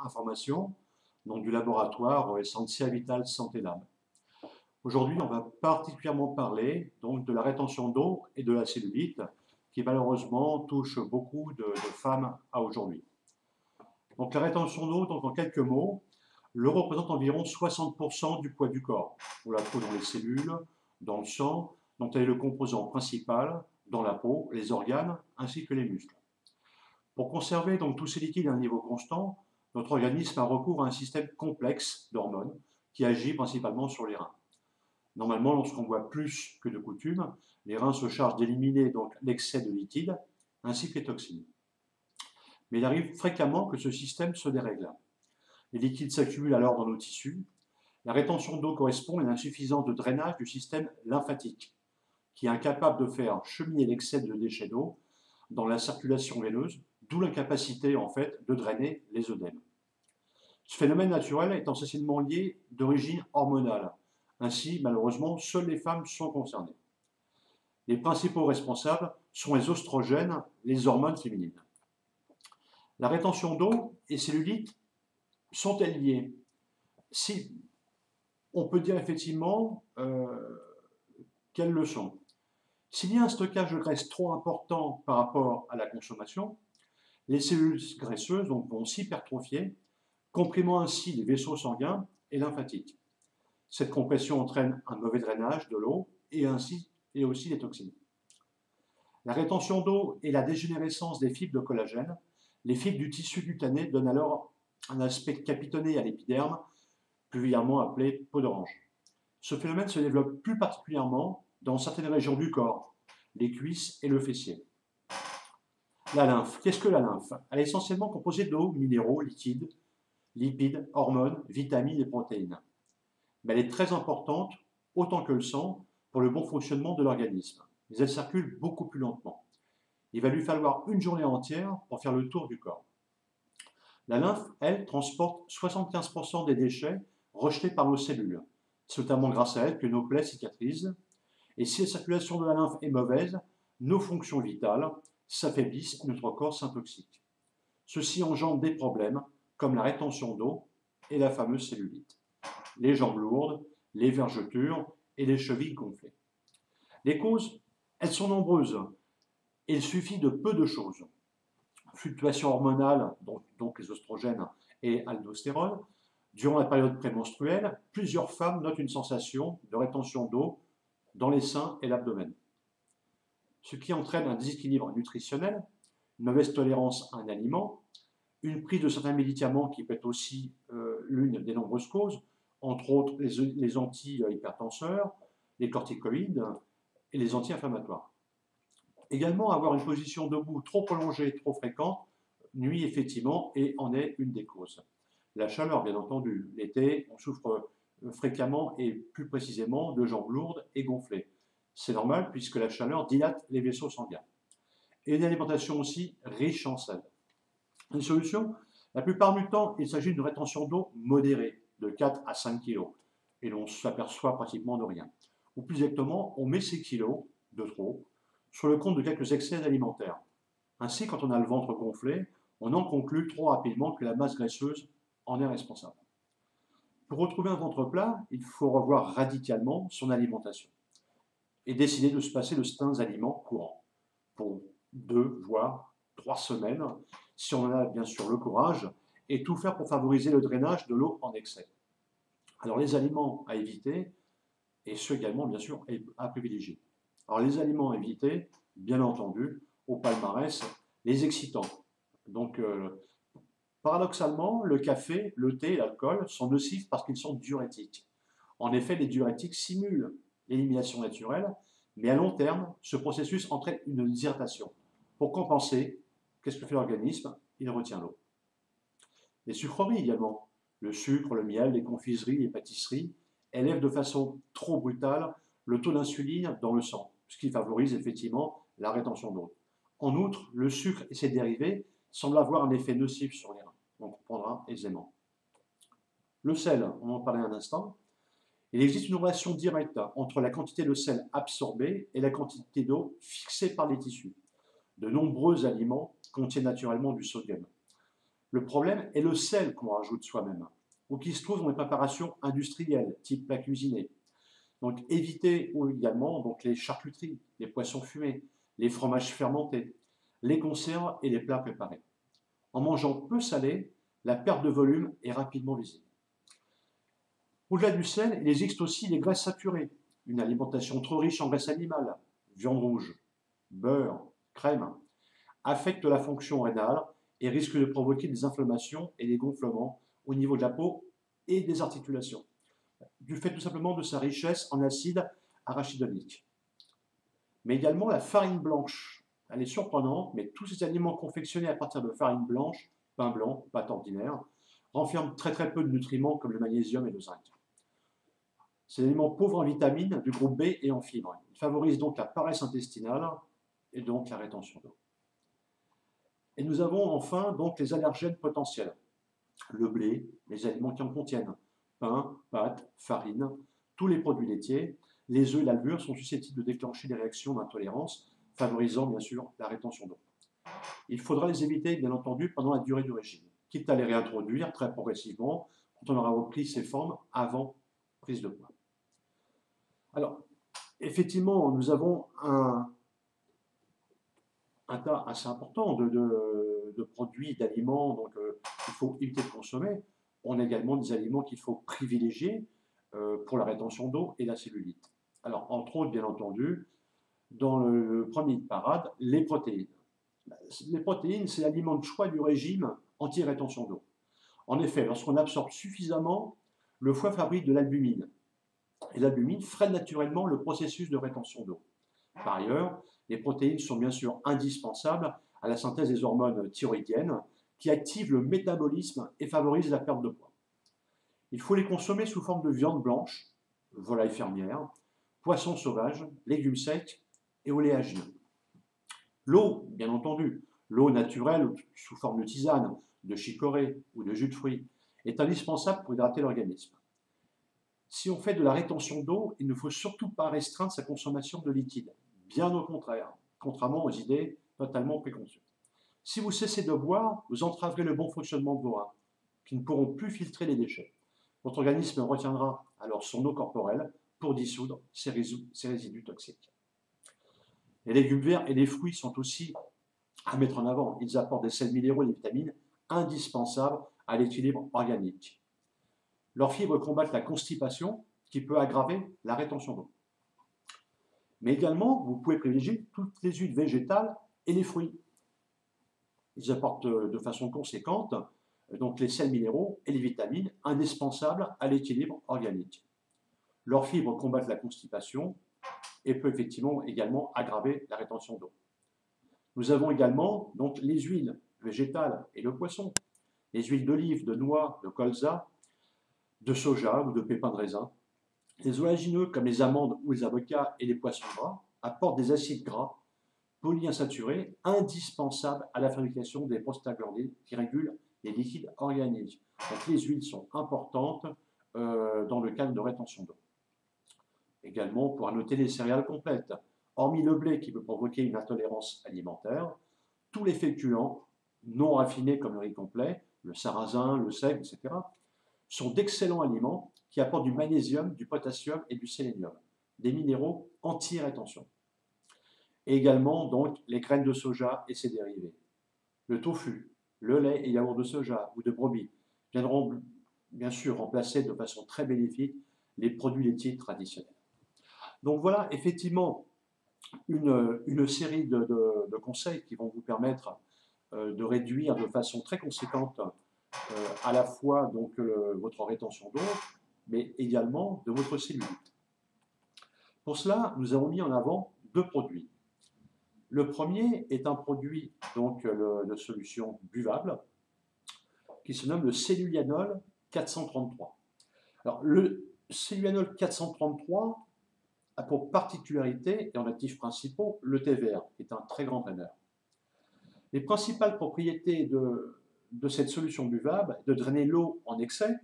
Information, donc du laboratoire Essentia Vital Santé Lab. Aujourd'hui, on va particulièrement parler donc, de la rétention d'eau et de la cellulite, qui malheureusement touche beaucoup de femmes à aujourd'hui. Donc la rétention d'eau, donc en quelques mots, l'eau représente environ 60% du poids du corps. On la trouve dans les cellules, dans le sang, dont elle est le composant principal, dans la peau, les organes, ainsi que les muscles. Pour conserver donc tous ces liquides à un niveau constant, notre organisme a recours à un système complexe d'hormones qui agit principalement sur les reins. Normalement, lorsqu'on boit plus que de coutume, les reins se chargent d'éliminer donc l'excès de liquide ainsi que les toxines. Mais il arrive fréquemment que ce système se dérègle. Les liquides s'accumulent alors dans nos tissus. La rétention d'eau correspond à une insuffisance de drainage du système lymphatique, qui est incapable de faire cheminer l'excès de déchets d'eau dans la circulation veineuse, d'où l'incapacité en fait de drainer les œdèmes. Ce phénomène naturel est essentiellement lié d'origine hormonale. Ainsi, malheureusement, seules les femmes sont concernées. Les principaux responsables sont les oestrogènes, les hormones féminines. La rétention d'eau et cellulite sont-elles liées? Si, on peut dire effectivement qu'elles le sont. S'il y a un stockage de graisse trop important par rapport à la consommation, les cellules graisseuses donc, vont s'hypertrophier, comprimant ainsi les vaisseaux sanguins et lymphatiques. Cette compression entraîne un mauvais drainage de l'eau et aussi des toxines. La rétention d'eau et la dégénérescence des fibres de collagène, les fibres du tissu cutané donnent alors un aspect capitonné à l'épiderme, plus vulgairement appelé peau d'orange. Ce phénomène se développe plus particulièrement dans certaines régions du corps, les cuisses et le fessier. La lymphe. Qu'est-ce que la lymphe? Elle est essentiellement composée d'eau, minéraux, liquides, lipides, hormones, vitamines et protéines. Mais elle est très importante, autant que le sang, pour le bon fonctionnement de l'organisme. Mais elle circule beaucoup plus lentement. Il va lui falloir une journée entière pour faire le tour du corps. La lymphe, elle, transporte 75% des déchets rejetés par nos cellules. C'est notamment grâce à elle que nos plaies cicatrisent. Et si la circulation de la lymphe est mauvaise, nos fonctions vitales s'affaiblissent et notre corps s'intoxique. Ceci engendre des problèmes comme la rétention d'eau et la fameuse cellulite, les jambes lourdes, les vergetures et les chevilles gonflées. Les causes, elles sont nombreuses. Il suffit de peu de choses. Fluctuations hormonales, donc les oestrogènes et aldostérone. Durant la période prémenstruelle, plusieurs femmes notent une sensation de rétention d'eau dans les seins et l'abdomen, ce qui entraîne un déséquilibre nutritionnel, une mauvaise tolérance à un aliment, une prise de certains médicaments qui peut être aussi l'une des nombreuses causes, entre autres les antihypertenseurs, les corticoïdes et les anti-inflammatoires. Également, avoir une position debout trop prolongée, trop fréquente, nuit effectivement et en est une des causes. La chaleur, bien entendu. L'été, on souffre fréquemment et plus précisément de jambes lourdes et gonflées. C'est normal puisque la chaleur dilate les vaisseaux sanguins. Et une alimentation aussi riche en sel. Une solution, la plupart du temps, il s'agit d'une rétention d'eau modérée, de 4 à 5 kg, et l'on s'aperçoit pratiquement de rien. Ou plus exactement, on met ces kilos de trop sur le compte de quelques excès alimentaires. Ainsi, quand on a le ventre gonflé, on en conclut trop rapidement que la masse graisseuse en est responsable. Pour retrouver un ventre plat, il faut revoir radicalement son alimentation et décider de se passer de certains aliments courants pour 2 voire 3 semaines, si on en a bien sûr le courage, et tout faire pour favoriser le drainage de l'eau en excès. Alors les aliments à éviter, et ceux également bien sûr à privilégier. Alors les aliments à éviter, bien entendu, au palmarès, les excitants. Donc paradoxalement, le café, le thé et l'alcool sont nocifs parce qu'ils sont diurétiques. En effet, les diurétiques simulent l'élimination naturelle, mais à long terme, ce processus entraîne une déshydratation. Pour compenser, qu'est-ce que fait l'organisme? Il retient l'eau. Les sucreries également, le sucre, le miel, les confiseries, les pâtisseries, élèvent de façon trop brutale le taux d'insuline dans le sang, ce qui favorise effectivement la rétention d'eau. En outre, le sucre et ses dérivés semblent avoir un effet nocif sur les reins. On comprendra aisément. Le sel, on en parlait un instant. Il existe une relation directe entre la quantité de sel absorbée et la quantité d'eau fixée par les tissus. De nombreux aliments contiennent naturellement du sodium. Le problème est le sel qu'on rajoute soi-même, ou qui se trouve dans les préparations industrielles, type plat cuisiné. Donc évitez également donc, les charcuteries, les poissons fumés, les fromages fermentés, les conserves et les plats préparés. En mangeant peu salé, la perte de volume est rapidement visible. Au-delà du sel, il existe aussi les graisses saturées, une alimentation trop riche en graisse animale, viande rouge, beurre, crème, affecte la fonction rénale et risque de provoquer des inflammations et des gonflements au niveau de la peau et des articulations, du fait tout simplement de sa richesse en acide arachidonique. Mais également la farine blanche. Elle est surprenante, mais tous ces aliments confectionnés à partir de farine blanche, pain blanc, pâte ordinaire, renferment très peu de nutriments comme le magnésium et le zinc. Ces aliments pauvres en vitamines du groupe B et en fibres. Ils favorisent donc la paresse intestinale et donc la rétention d'eau. Et nous avons enfin donc les allergènes potentiels. Le blé, les aliments qui en contiennent, pain, pâtes, farine, tous les produits laitiers, les œufs et la levure sont susceptibles de déclencher des réactions d'intolérance, favorisant bien sûr la rétention d'eau. Il faudra les éviter bien entendu pendant la durée du régime, quitte à les réintroduire très progressivement quand on aura repris ses formes avant prise de poids. Alors, effectivement, nous avons un tas assez important de produits, d'aliments, donc il faut éviter de consommer. On a également des aliments qu'il faut privilégier pour la rétention d'eau et la cellulite. Alors, entre autres, bien entendu, dans le premier de parade, les protéines. Les protéines, c'est l'aliment de choix du régime anti-rétention d'eau. En effet, lorsqu'on absorbe suffisamment, le foie fabrique de l'albumine. Et l'albumine freine naturellement le processus de rétention d'eau. Par ailleurs, les protéines sont bien sûr indispensables à la synthèse des hormones thyroïdiennes qui activent le métabolisme et favorisent la perte de poids. Il faut les consommer sous forme de viande blanche, volaille fermière, poisson sauvage, légumes secs et oléagineux. L'eau, bien entendu, l'eau naturelle sous forme de tisane, de chicorée ou de jus de fruits, est indispensable pour hydrater l'organisme. Si on fait de la rétention d'eau, il ne faut surtout pas restreindre sa consommation de liquide. Bien au contraire, contrairement aux idées totalement préconçues. Si vous cessez de boire, vous entraverez le bon fonctionnement de vos reins, qui ne pourront plus filtrer les déchets. Votre organisme retiendra alors son eau corporelle pour dissoudre ces résidus toxiques. Les légumes verts et les fruits sont aussi à mettre en avant. Ils apportent des sels minéraux et des vitamines indispensables à l'équilibre organique. Leurs fibres combattent la constipation qui peut aggraver la rétention d'eau. Mais également, vous pouvez privilégier toutes les huiles végétales et les fruits. Ils apportent de façon conséquente donc les sels minéraux et les vitamines indispensables à l'équilibre organique. Leurs fibres combattent la constipation et peut effectivement également aggraver la rétention d'eau. Nous avons également donc les huiles végétales et le poisson, les huiles d'olive, de noix, de colza, de soja ou de pépins de raisin. Les oléagineux comme les amandes ou les avocats et les poissons gras apportent des acides gras polyinsaturés indispensables à la fabrication des prostaglandines qui régulent les liquides organiques. Donc les huiles sont importantes dans le cadre de rétention d'eau. Également, on pourra noter les céréales complètes. Hormis le blé qui peut provoquer une intolérance alimentaire, tous les féculents non raffinés comme le riz complet, le sarrasin, le seigle, etc., sont d'excellents aliments qui apportent du magnésium, du potassium et du sélénium, des minéraux anti-rétention. Et également, donc, les graines de soja et ses dérivés. Le tofu, le lait et yaourt de soja ou de brebis viendront bien sûr remplacer de façon très bénéfique les produits laitiers traditionnels. Donc voilà, effectivement, une série de conseils qui vont vous permettre de réduire de façon très conséquente à la fois donc, votre rétention d'eau, mais également de votre cellulite. Pour cela, nous avons mis en avant deux produits. Le premier est un produit donc, de solution buvable qui se nomme le cellulianol 433. Alors, le cellulianol 433 a pour particularité et en actifs principaux le thé vert, qui est un très grand draineur. Les principales propriétés de cette solution buvable, de drainer l'eau en excès,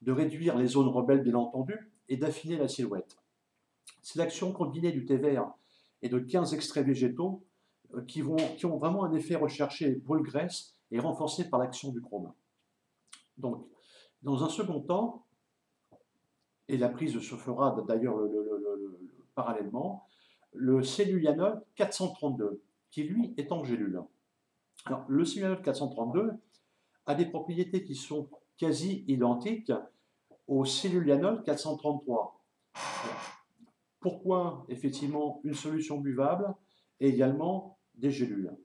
de réduire les zones rebelles bien entendu, et d'affiner la silhouette. C'est l'action combinée du thé vert et de 15 extraits végétaux qui ont vraiment un effet recherché brûle-graisse est renforcé par l'action du chrome. Donc, dans un second temps, et la prise se fera d'ailleurs parallèlement, le cellulianol 432, qui lui est en gélule. Alors, le cellulianol 432 a des propriétés qui sont quasi identiques au cellulianol 433. Alors, pourquoi effectivement une solution buvable et également des gélules?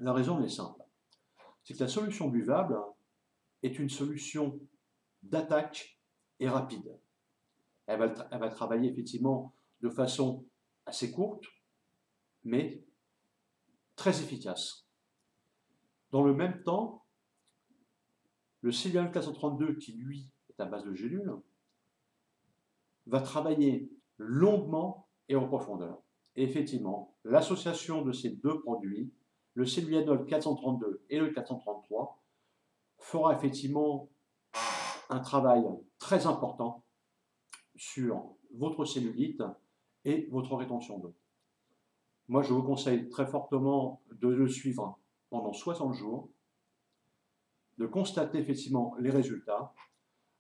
La raison est simple, c'est que la solution buvable est une solution d'attaque et rapide. Elle va travailler effectivement de façon assez courte, mais très efficace. Dans le même temps, le cellulianol 432, qui lui est à base de gélules, va travailler longuement et en profondeur. Et effectivement, l'association de ces deux produits, le cellulianol 432 et le 433, fera effectivement un travail très important sur votre cellulite et votre rétention d'eau. Moi, je vous conseille très fortement de le suivre pendant 60 jours, de constater effectivement les résultats,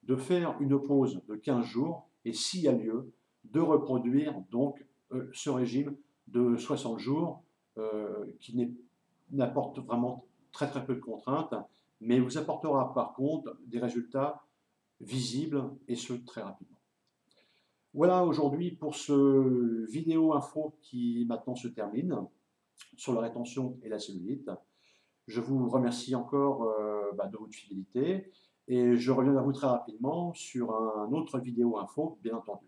de faire une pause de 15 jours et s'il y a lieu, de reproduire donc ce régime de 60 jours qui n'apporte vraiment très très peu de contraintes, mais vous apportera par contre des résultats visibles et ce très rapidement. Voilà aujourd'hui pour ce vidéo info qui maintenant se termine sur la rétention et la cellulite. Je vous remercie encore de votre fidélité et je reviens à vous très rapidement sur un autre vidéo info, bien entendu.